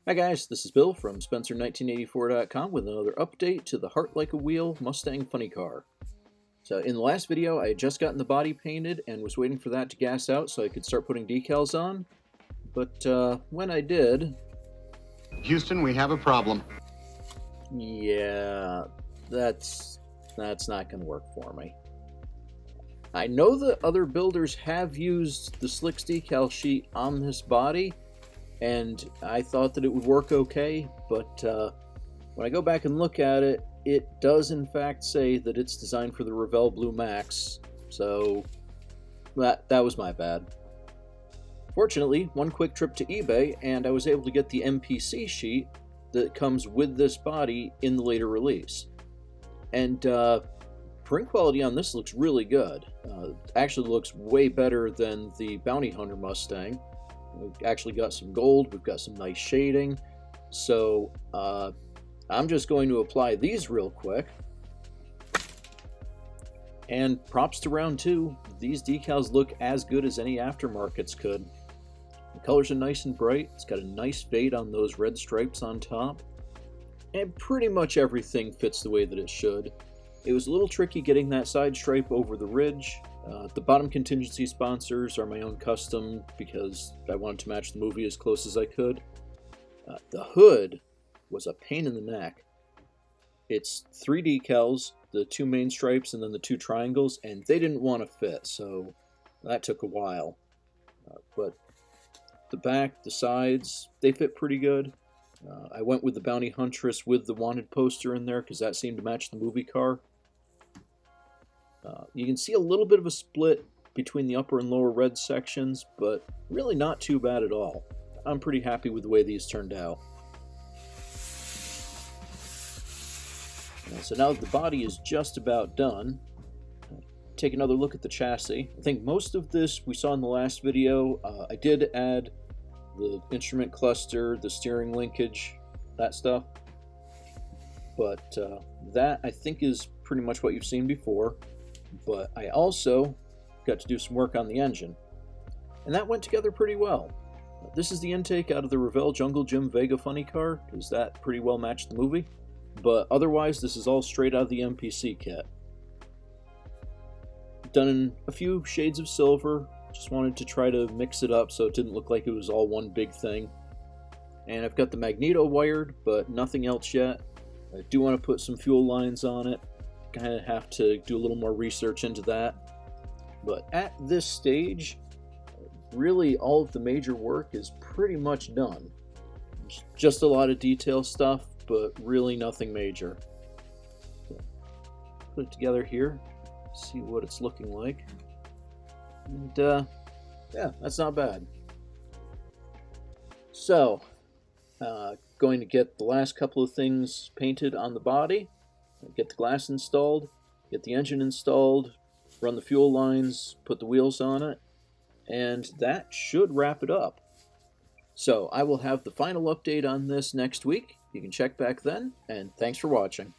Hi guys, this is Bill from Spencer1984.com with another update to the Heart Like a Wheel Mustang Funny Car. So in the last video I had just gotten the body painted and was waiting for that to gas out so I could start putting decals on, but when I did... Houston, we have a problem. Yeah, that's not going to work for me. I know that other builders have used the Slicks decal sheet on this body, and I thought that it would work okay, but when I go back and look at it, it does in fact say that it's designed for the Revell Blue Max, so that was my bad. Fortunately, one quick trip to eBay, and I was able to get the MPC sheet that comes with this body in the later release. And print quality on this looks really good. Actually looks way better than the Bounty Hunter Mustang. We've actually got some gold, we've got some nice shading, so I'm just going to apply these real quick. And props to round 2, these decals look as good as any aftermarkets could. The colors are nice and bright, it's got a nice fade on those red stripes on top, and pretty much everything fits the way that it should. It was a little tricky getting that side stripe over the ridge. The bottom contingency sponsors are my own custom because I wanted to match the movie as close as I could. The hood was a pain in the neck. It's 3 decals, the 2 main stripes and then the 2 triangles, and they didn't want to fit, so that took a while. But the back, the sides, they fit pretty good. I went with the Bounty Huntress with the wanted poster in there because that seemed to match the movie car. You can see a little bit of a split between the upper and lower red sections, but really not too bad at all. I'm pretty happy with the way these turned out. So now that the body is just about done, take another look at the chassis. I think most of this we saw in the last video. I did add the instrument cluster, the steering linkage, that stuff. But that I think is pretty much what you've seen before. But I also got to do some work on the engine, and that went together pretty well. This is the intake out of the Revell Jungle Jim Vega Funny Car, because that pretty well matched the movie. But otherwise, this is all straight out of the MPC kit. Done in a few shades of silver. Just wanted to try to mix it up so it didn't look like it was all one big thing. And I've got the magneto wired, but nothing else yet. I do want to put some fuel lines on it. Kind of have to do a little more research into that. But at this stage, really all of the major work is pretty much done. Just a lot of detail stuff, but really nothing major. So, put it together here, see what it's looking like. And yeah, that's not bad. So, going to get the last couple of things painted on the body, get the glass installed, get the engine installed, run the fuel lines, put the wheels on it, and that should wrap it up. So I will have the final update on this next week. You can check back then, and thanks for watching.